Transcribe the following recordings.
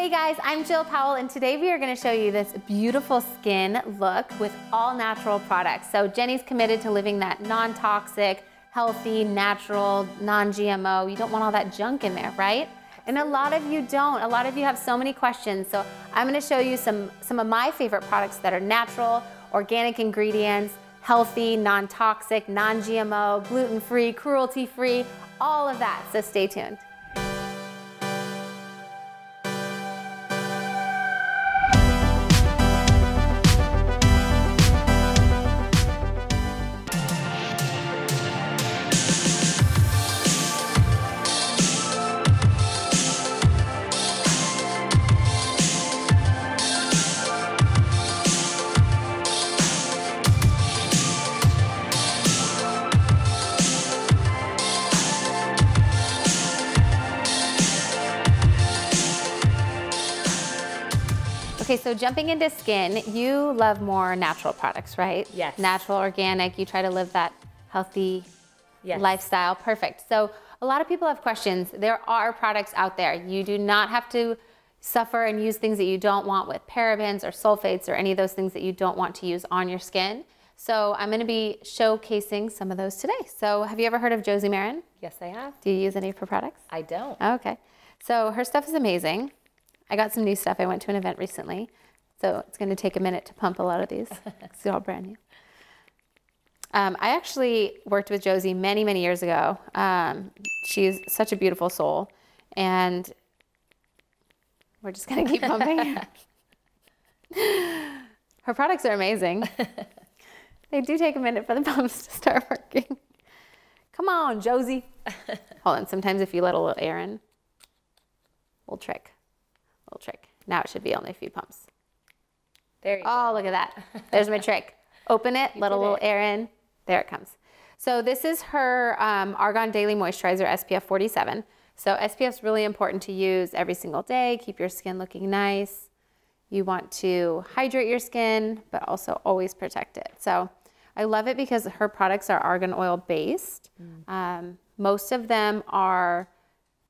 Hey guys, I'm Jill Powell, and today we are going to show you this beautiful skin look with all natural products. So Jenny's committed to living that non-toxic, healthy, natural, non-GMO. You don't want all that junk in there, right? And a lot of you don't. A lot of you have so many questions. So I'm going to show you some of my favorite products that are natural, organic ingredients, healthy, non-toxic, non-GMO, gluten-free, cruelty-free, all of that. So stay tuned. Okay, so jumping into skin, you love more natural products, right? Yes. Natural, organic, you try to live that healthy lifestyle. Perfect. So a lot of people have questions. There are products out there. You do not have to suffer and use things that you don't want with parabens or sulfates or any of those things that you don't want to use on your skin. So I'm gonna be showcasing some of those today. So have you ever heard of Josie Maran? Yes, I have. Do you use any of her products? I don't. Okay. So her stuff is amazing. I got some new stuff. I went to an event recently, so it's going to take a minute to pump a lot of these. They're all brand new. I actually worked with Josie many, many years ago. She's such a beautiful soul, and we're just going to keep pumping. Her products are amazing. They do take a minute for the pumps to start working. Come on, Josie. Hold on. Sometimes if you let a little air in, little trick. Now it should be only a few pumps. There you go. Oh, look at that. There's my trick. Open it, let a little air in. There it comes. So this is her Argan Daily Moisturizer SPF 47. So SPF is really important to use every single day. Keep your skin looking nice. You want to hydrate your skin, but also always protect it. So I love it because her products are argan oil based. Most of them are,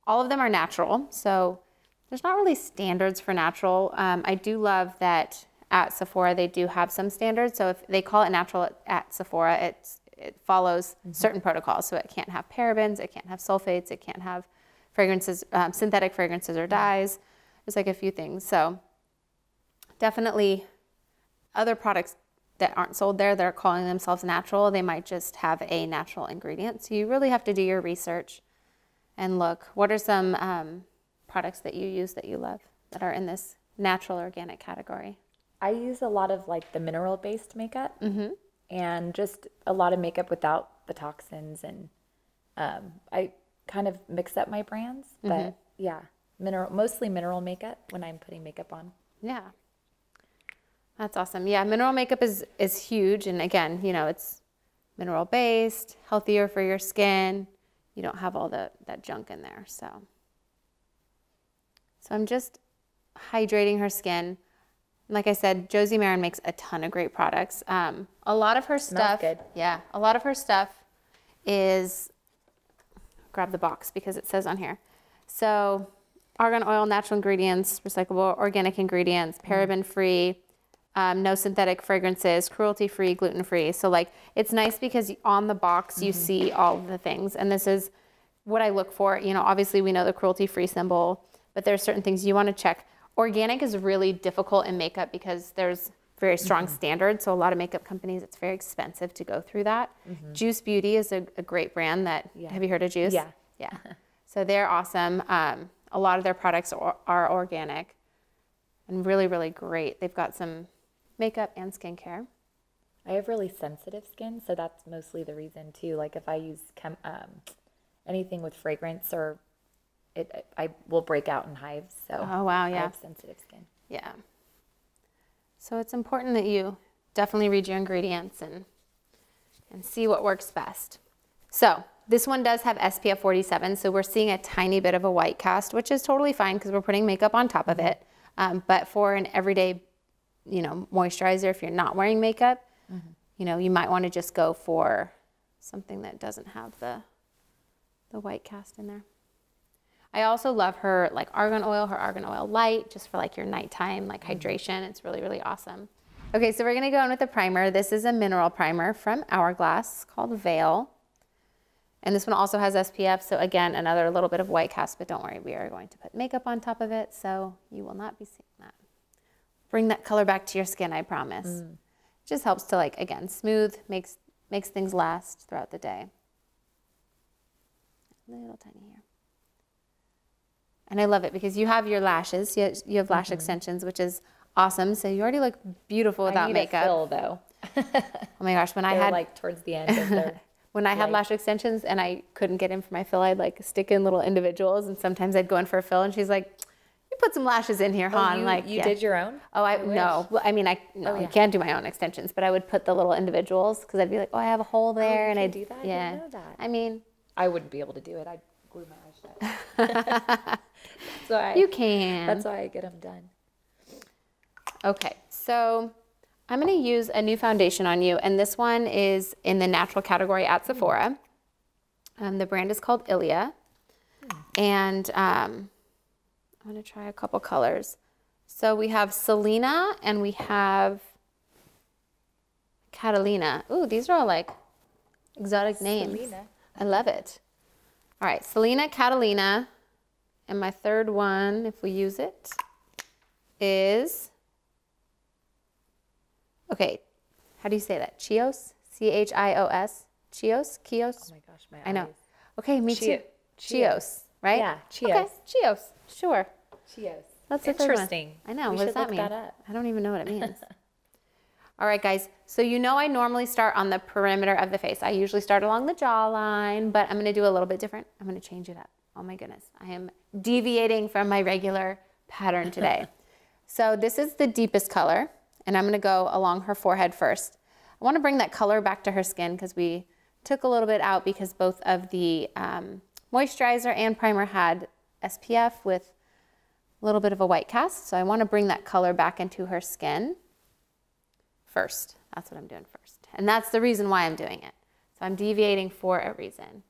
all of them are natural. So there's not really standards for natural. I do love that at Sephora they do have some standards. So if they call it natural at Sephora, it follows certain protocols. So it can't have parabens, it can't have sulfates, it can't have fragrances, synthetic fragrances or dyes. There's like a few things. So definitely other products that aren't sold there that are calling themselves natural, they might just have a natural ingredient. So you really have to do your research and look, what are some products that you use that you love that are in this natural organic category? I use a lot of like the mineral based makeup and just a lot of makeup without the toxins, and I kind of mix up my brands, but yeah, mostly mineral makeup when I'm putting makeup on. Yeah, that's awesome. Yeah, mineral makeup is huge, and again, you know, it's mineral based, healthier for your skin. You don't have all that junk in there. So I'm just hydrating her skin. Like I said, Josie Maran makes a ton of great products. A lot of her stuff, good. Yeah, a lot of her stuff is, grab the box because it says on here. So argan oil, natural ingredients, recyclable organic ingredients, paraben free, no synthetic fragrances, cruelty free, gluten free. So like, it's nice because on the box you see all of the things, and this is what I look for. You know, obviously we know the cruelty free symbol, but there's certain things you want to check. Organic is really difficult in makeup because there's very strong standards. So a lot of makeup companies, it's very expensive to go through that. Juice Beauty is a great brand that, have you heard of Juice? Yeah. Yeah. So they're awesome. A lot of their products are organic and really, really great. They've got some makeup and skincare. I have really sensitive skin, so that's mostly the reason too. Like if I use anything with fragrance or I will break out in hives. So oh wow, yeah. I have sensitive skin. Yeah. So it's important that you definitely read your ingredients and see what works best. So this one does have SPF 47, so we're seeing a tiny bit of a white cast, which is totally fine because we're putting makeup on top of it. But for an everyday, you know, moisturizer, if you're not wearing makeup, you know, you might want to just go for something that doesn't have the white cast in there. I also love her like argan oil light, just for like your nighttime like hydration. It's really, really awesome. Okay, so we're gonna go in with the primer. This is a mineral primer from Hourglass called Veil. And this one also has SPF, so again, another little bit of white cast, but don't worry, we are going to put makeup on top of it, so you will not be seeing that. Bring that color back to your skin, I promise. Just helps to like, again, smooth, makes things last throughout the day. A little tiny here. And I love it because you have your lashes, you have lash extensions, which is awesome. So you already look beautiful without makeup. I need a fill though. Oh my gosh, when I had like towards the end of their when I had lash extensions and I couldn't get in for my fill, I'd like stick in little individuals, and sometimes I'd go in for a fill, and she's like, "You put some lashes in here, hon." Like you did your own? Oh, no. Well, I mean, I can't do my own extensions, but I would put the little individuals because I'd be like, "Oh, I have a hole there," and I do that. Yeah, I didn't know that. I mean, I wouldn't be able to do it. I'd glue my eyes shut. So you can. That's why I get them done. Okay, so I'm going to use a new foundation on you, and this one is in the natural category at Sephora. The brand is called Ilia, and I'm going to try a couple colors. So we have Selena and we have Catalina. Ooh, these are all like exotic names. Selena. I love it. All right, Selena, Catalina, and my third one, if we use it, is... Okay, how do you say that? Chios? C-H-I-O-S? Chios? Chios? Oh my gosh, my eyes. I know. Okay, me too. Chios, right? Yeah, Chios. Okay, Chios. Sure. Chios. That's the third one. Interesting. I know. We What does should that look mean? that up. I don't even know what it means. All right, guys. So you know I normally start on the perimeter of the face. I usually start along the jawline, but I'm going to do a little bit different. I'm going to change it up. Oh my goodness. I am deviating from my regular pattern today. So this is the deepest color, and I'm going to go along her forehead first. I want to bring that color back to her skin because we took a little bit out because both of the moisturizer and primer had SPF with a little bit of a white cast. So I want to bring that color back into her skin first. That's what I'm doing first. And that's the reason why I'm doing it. So I'm deviating for a reason.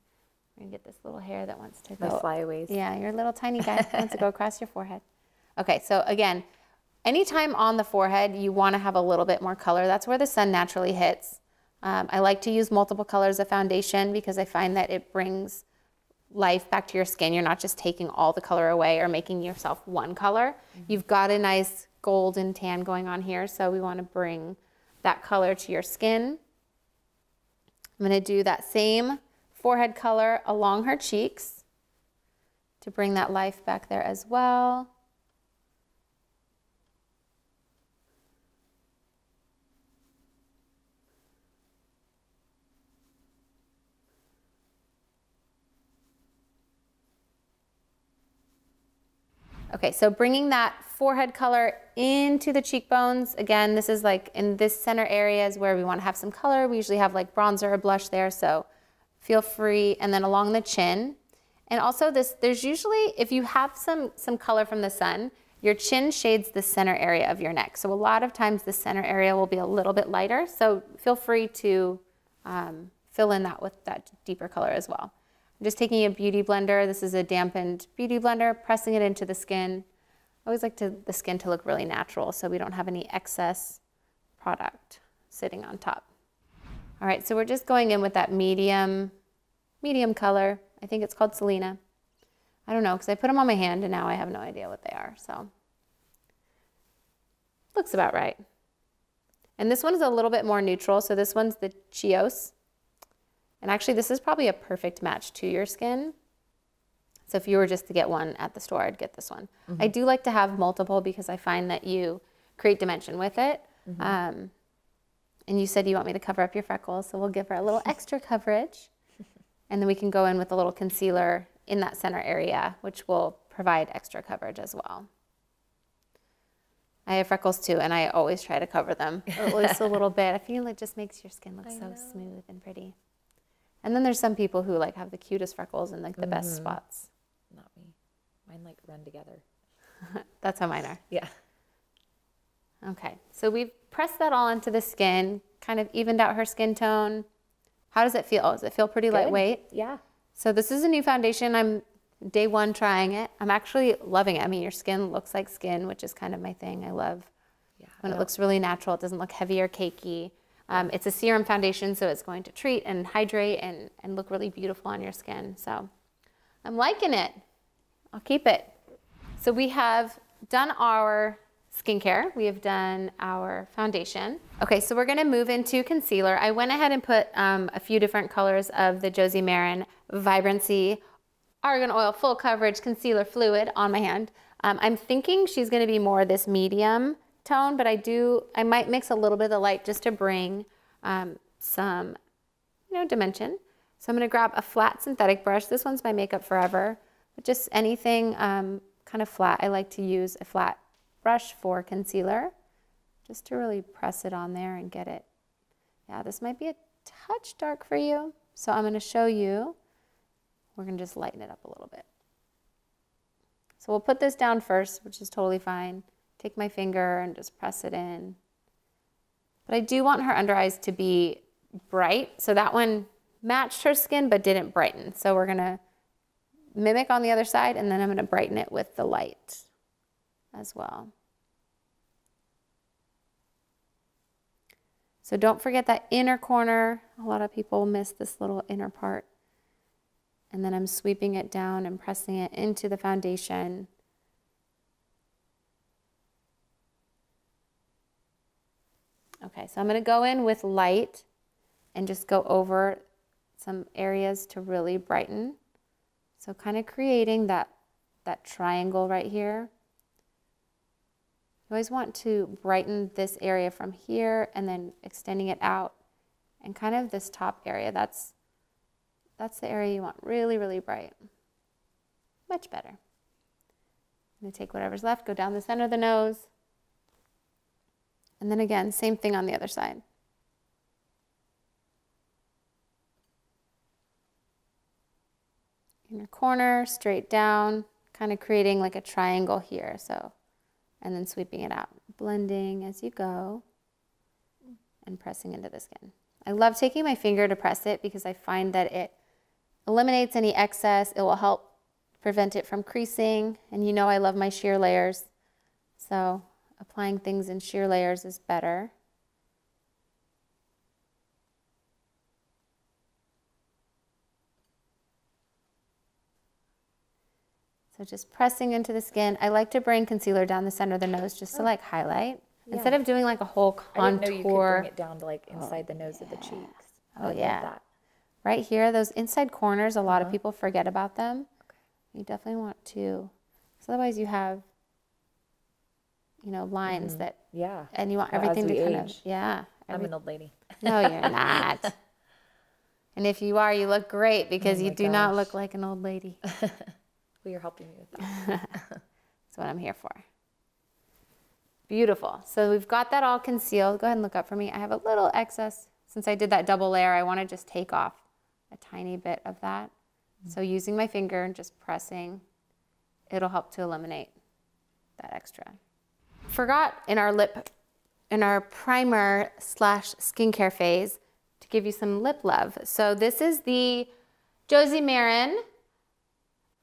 We're going to get this little hair that wants to go. The flyaways. Yeah, you're a little tiny guy that wants to go across your forehead. Okay, so again, anytime on the forehead, you want to have a little bit more color. That's where the sun naturally hits. I like to use multiple colors of foundation because I find that it brings life back to your skin. You're not just taking all the color away or making yourself one color. You've got a nice golden tan going on here, so we want to bring that color to your skin. I'm going to do that same forehead color along her cheeks to bring that life back there as well. Okay, so bringing that forehead color into the cheekbones. Again, this is like in this center area is where we want to have some color. We usually have like bronzer or blush there, so feel free. And then along the chin. And also there's usually, if you have some color from the sun, your chin shades the center area of your neck. So a lot of times the center area will be a little bit lighter. So feel free to fill in that with that deeper color as well. I'm just taking a beauty blender. This is a dampened beauty blender, pressing it into the skin. I always like the skin to look really natural so we don't have any excess product sitting on top. All right, so we're just going in with that medium color. I think it's called Selena. I don't know, because I put them on my hand and now I have no idea what they are, so. Looks about right. And this one is a little bit more neutral, so this one's the Chios. And actually, this is probably a perfect match to your skin. So if you were just to get one at the store, I'd get this one. I do like to have multiple because I find that you create dimension with it. And you said you want me to cover up your freckles, so we'll give her a little extra coverage. And then we can go in with a little concealer in that center area, which will provide extra coverage as well. I have freckles too, and I always try to cover them at least a little bit. I feel it just makes your skin look so smooth and pretty. And then there's some people who like have the cutest freckles and like the best spots. Not me. Mine like run together. That's how mine are. Yeah. Okay, so we've pressed that all into the skin, kind of evened out her skin tone. How does it feel? Does it feel pretty lightweight? Yeah. So this is a new foundation I'm day one trying it. I'm actually loving it. I mean, your skin looks like skin, which is kind of my thing. I love when it looks really natural. It doesn't look heavy or cakey. It's a serum foundation, so it's going to treat and hydrate and look really beautiful on your skin. So I'm liking it. I'll keep it. So we have done our skincare. We have done our foundation. Okay, so we're gonna move into concealer. I went ahead and put a few different colors of the Josie Maran Vibrancy Argan Oil Full Coverage Concealer Fluid on my hand. I'm thinking she's gonna be more this medium tone, but I might mix a little bit of the light just to bring some, dimension. So I'm gonna grab a flat synthetic brush. This one's my Makeup Forever, but just anything kind of flat. I like to use a flat brush for concealer, just to really press it on there and get it. Yeah, this might be a touch dark for you, so I'm gonna show you. We're gonna just lighten it up a little bit. So we'll put this down first, which is totally fine. Take my finger and just press it in. But I do want her under eyes to be bright. So that one matched her skin but didn't brighten. So we're gonna mimic on the other side, and then I'm gonna brighten it with the light as well. So don't forget that inner corner. A lot of people miss this little inner part. And then I'm sweeping it down and pressing it into the foundation. Okay, so I'm gonna go in with light and just go over some areas to really brighten. So kind of creating that triangle right here. You always want to brighten this area from here and then extending it out, and kind of this top area. That's the area you want really, really bright. Much better. I'm gonna take whatever's left, go down the center of the nose. And then again, same thing on the other side. Inner corner, straight down, kind of creating like a triangle here. So, and then sweeping it out, blending as you go and pressing into the skin. I love taking my finger to press it because I find that it eliminates any excess. It will help prevent it from creasing. And you know I love my sheer layers. So applying things in sheer layers is better. So just pressing into the skin. I like to bring concealer down the center of the nose just to like highlight. Yeah. Instead of doing like a whole contour. I didn't know you could bring it down to like inside the nose of the cheeks. Oh yeah. That. Right here, those inside corners, a lot of people forget about them. Okay. You definitely want to, because otherwise you have, lines that, and you want everything to kind of, I'm an old lady. No, you're not. And if you are, you look great because you do not look like an old lady. Well, you're helping me with that. That's what I'm here for. Beautiful. So we've got that all concealed. Go ahead and look up for me. I have a little excess. Since I did that double layer, I want to just take off a tiny bit of that. So using my finger and just pressing, it'll help to eliminate that extra. Forgot in our primer / skincare phase to give you some lip love. So this is the Josie Maran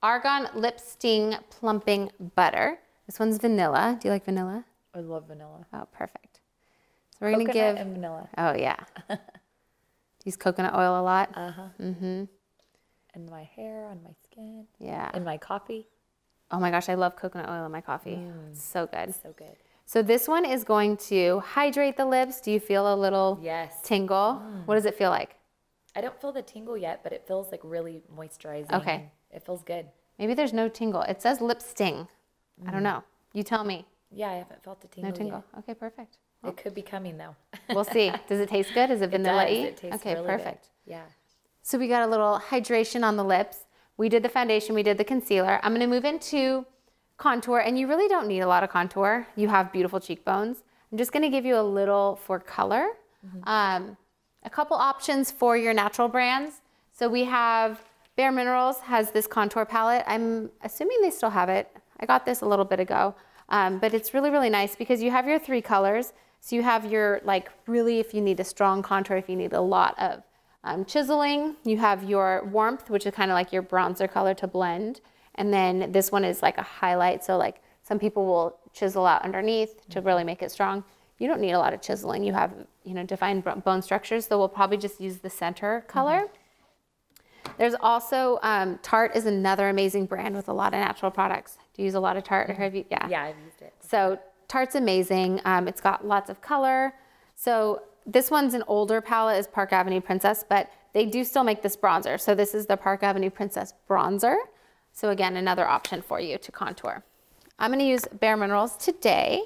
Argan Lip Sting Plumping Butter. This one's vanilla. Do you like vanilla? I love vanilla. Oh, perfect. So we're going to give... and vanilla. Oh, yeah. Use coconut oil a lot? Uh-huh. Mm-hmm. In my hair, on my skin. Yeah. In my coffee. Oh my gosh, I love coconut oil in my coffee. It's so good. So good. So this one is going to hydrate the lips. Do you feel a little tingle? What does it feel like? I don't feel the tingle yet, but it feels like really moisturizing. Okay. It feels good. Maybe there's no tingle. It says lip sting. I don't know. You tell me. Yeah, I haven't felt a tingle No tingle. yet. Okay, perfect. It could be coming though. We'll see. Does it taste good? Is it vanilla-y? It tastes okay, really perfect. Good. Yeah. So we got a little hydration on the lips. We did the foundation. We did the concealer. I'm going to move into contour, and you really don't need a lot of contour. You have beautiful cheekbones. I'm just going to give you a little for color. A couple options for your natural brands. So we have BareMinerals has this contour palette. I'm assuming they still have it. I got this a little bit ago, but it's really, really nice because you have your 3 colors. So you have your, like, really, if you need a strong contour, if you need a lot of chiseling, you have your warmth, which is kind of like your bronzer color to blend. And then this one is like a highlight. So like some people will chisel out underneath to really make it strong. You don't need a lot of chiseling. You have, you know, defined bone structures. So we'll probably just use the center color. There's also, Tarte is another amazing brand with a lot of natural products. Do you use a lot of Tarte? Or have you? Yeah. Yeah, I've used it. So Tarte's amazing. It's got lots of color. So this one's an older palette, is Park Avenue Princess, but they do still make this bronzer. So this is the Park Avenue Princess bronzer. So again, another option for you to contour. I'm gonna use BareMinerals today,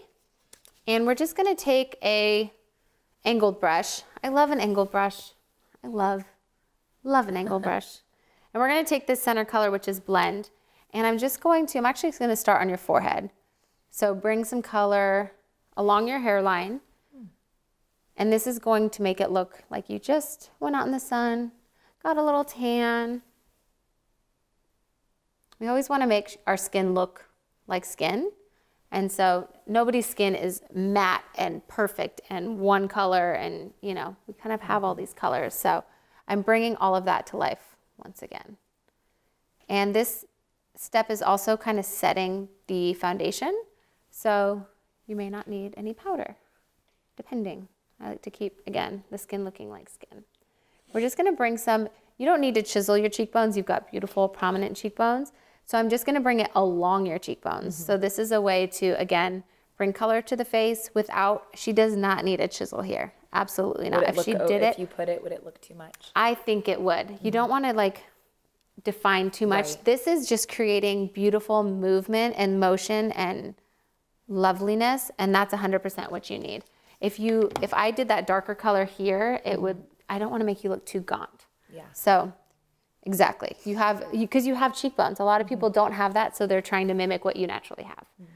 and we're just gonna take a angled brush. I love an angled brush. I love an angled brush. And we're gonna take this center color, which is Blend, and I'm actually gonna start on your forehead. So bring some color along your hairline. And this is going to make it look like you just went out in the sun, got a little tan. We always want to make our skin look like skin. And so nobody's skin is matte and perfect and one color, and you know, we kind of have all these colors. So I'm bringing all of that to life once again. And this step is also kind of setting the foundation. So you may not need any powder, depending. I like to keep, again, the skin looking like skin. We're just gonna bring some, you don't need to chisel your cheekbones. You've got beautiful, prominent cheekbones. So I'm just gonna bring it along your cheekbones. So this is a way to, again, bring color to the face without, she does not need a chisel here. Absolutely not. If she did it, if you put it, would it look too much? I think it would. You don't wanna like define too much. Right. This is just creating beautiful movement and motion and loveliness, and that's 100% what you need. If I did that darker color here, it would, I don't want to make you look too gaunt. Yeah. So exactly. Because you have cheekbones. A lot of people don't have that, so they're trying to mimic what you naturally have. And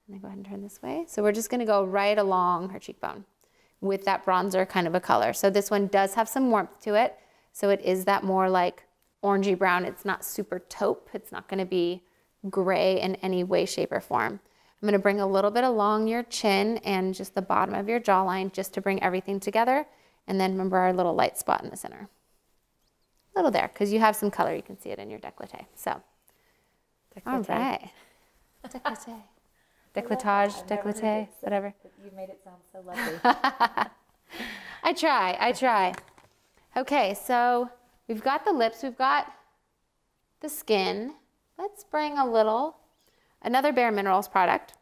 then go ahead and turn this way. So we're just going to go right along her cheekbone with that bronzer kind of a color. So this one does have some warmth to it. So it is that more like orangey brown. It's not super taupe. It's not going to be gray in any way, shape, or form. I'm going to bring a little bit along your chin and just the bottom of your jawline just to bring everything together. And then remember our little light spot in the center. A little there, because you have some color. You can see it in your décolleté. So, all right. Décolleté. Décolletage, décolleté, whatever. You made it sound so lovely. I try. Okay, so we've got the lips. We've got the skin. Let's bring another BareMinerals product.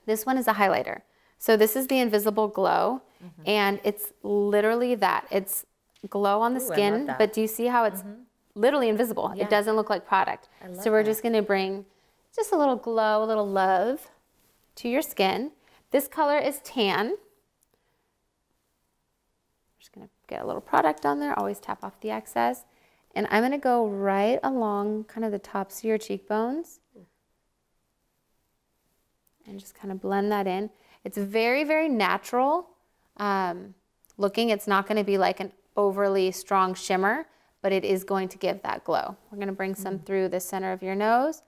This one is a highlighter. So this is the Invisible Glow, and it's literally that. It's glow on the skin, but do you see how it's literally invisible? Yeah. It doesn't look like product. So we're just gonna bring just a little glow, a little love to your skin. This color is tan. Just gonna get a little product on there, always tap off the excess. And I'm gonna go right along kind of the tops of your cheekbones. And just kind of blend that in. It's very, very natural looking. It's not going to be like an overly strong shimmer, but it is going to give that glow. We're going to bring some through the center of your nose.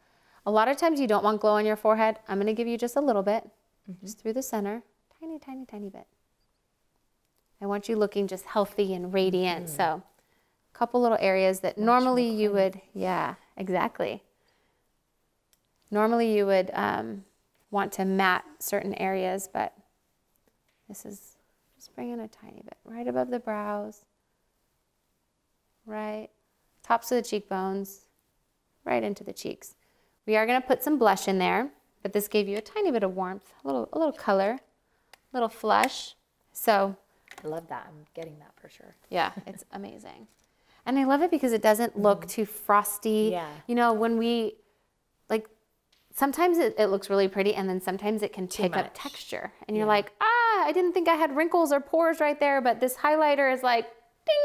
A lot of times you don't want glow on your forehead. I'm going to give you just a little bit, just through the center. Tiny, tiny, tiny bit. I want you looking just healthy and radiant. So a couple little areas that normally you would, yeah, exactly. Normally you would want to matte certain areas, but this is just bringing a tiny bit right above the brows, right tops of the cheekbones, right into the cheeks. We are going to put some blush in there, but this gave you a tiny bit of warmth, a little color, a little flush. So I love that. I'm getting that for sure. Yeah, it's amazing. And I love it because it doesn't look too frosty. Yeah. You know, when we like, sometimes it looks really pretty, and then sometimes it can pick up texture. And you're like, I didn't think I had wrinkles or pores right there, but this highlighter is like, ding.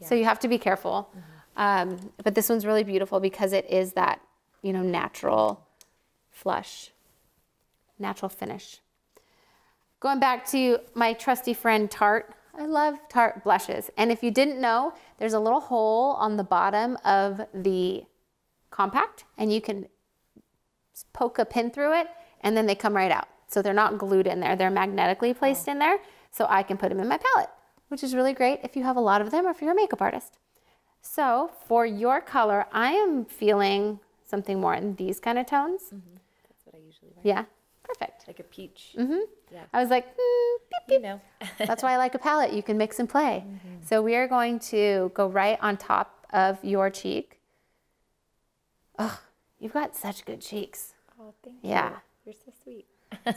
Yeah. So you have to be careful. But this one's really beautiful because it is that, you know, natural flush, natural finish. Going back to my trusty friend Tarte. I love Tarte blushes. And if you didn't know, there's a little hole on the bottom of the compact, and you can poke a pin through it, and then they come right out. So they're not glued in there. They're magnetically placed in there, so I can put them in my palette, which is really great if you have a lot of them or if you're a makeup artist. So for your color, I am feeling something more in these kind of tones. That's what I usually wear. Yeah, perfect. Like a peach. Yeah. I was like, beep, beep. You know. That's why I like a palette. You can mix and play. So we are going to go right on top of your cheek. Oh, you've got such good cheeks. Oh, thank you. Yeah. You're so sweet.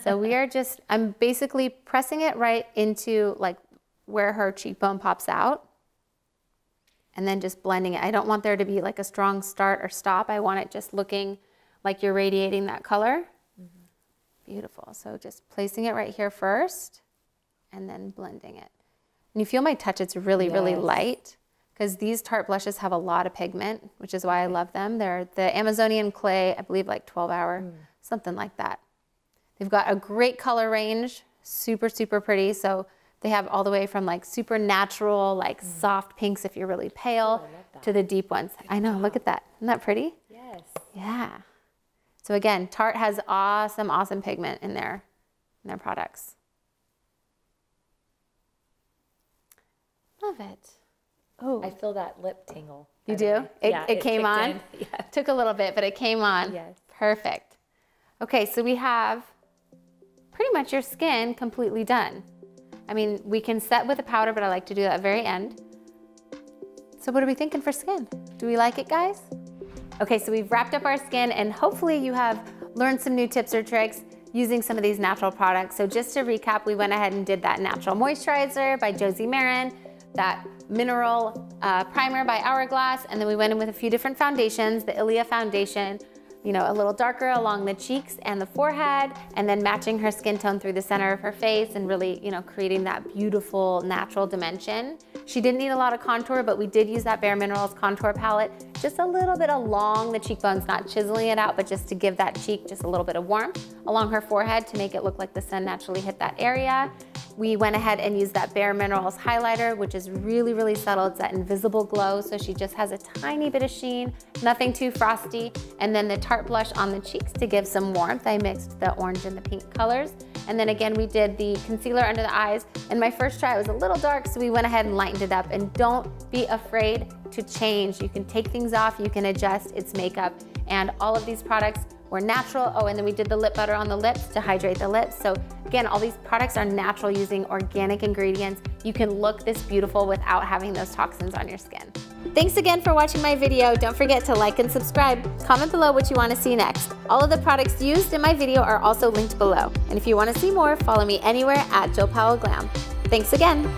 So we are just, I'm basically pressing it right into like where her cheekbone pops out and then just blending it. I don't want there to be like a strong start or stop. I want it just looking like you're radiating that color. Beautiful. So just placing it right here first and then blending it. And you feel my touch, it's really, really light because these Tarte blushes have a lot of pigment, which is why I love them. They're the Amazonian clay, I believe like 12 hour, something like that. They've got a great color range, super, super pretty. So they have all the way from like super natural, like soft pinks if you're really pale, to the deep ones. I know, look at that. Isn't that pretty? Yes. Yeah. So again, Tarte has awesome, awesome pigment in their products. Love it. Oh, I feel that lip tingle. you do? It came on? Yeah. Took a little bit, but it came on. Yes. Perfect. Okay, so we have pretty much your skin completely done. I mean, we can set with a powder, but I like to do that at the very end. So what are we thinking for skin? Do we like it, guys? Okay, so we've wrapped up our skin and hopefully you have learned some new tips or tricks using some of these natural products. So just to recap, we went ahead and did that natural moisturizer by Josie Maran, that mineral primer by Hourglass, and then we went in with a few different foundations, the Ilia foundation, you know, a little darker along the cheeks and the forehead, and then matching her skin tone through the center of her face and really, you know, creating that beautiful natural dimension. She didn't need a lot of contour, but we did use that BareMinerals contour palette, just a little bit along the cheekbones, not chiseling it out, but just to give that cheek just a little bit of warmth along her forehead to make it look like the sun naturally hit that area. We went ahead and used that BareMinerals highlighter, which is really, really subtle. It's that invisible glow, so she just has a tiny bit of sheen, nothing too frosty. And then the Tarte blush on the cheeks to give some warmth. I mixed the orange and the pink colors. And then again, we did the concealer under the eyes. And my first try, it was a little dark, so we went ahead and lightened it up. And don't be afraid to change. You can take things off, you can adjust, it's makeup. And all of these products were natural. Oh, and then we did the lip butter on the lips to hydrate the lips. So again, all these products are natural using organic ingredients. You can look this beautiful without having those toxins on your skin. Thanks again for watching my video. Don't forget to like and subscribe. Comment below what you want to see next. All of the products used in my video are also linked below. And if you want to see more, follow me anywhere at Jill Powell Glam. Thanks again.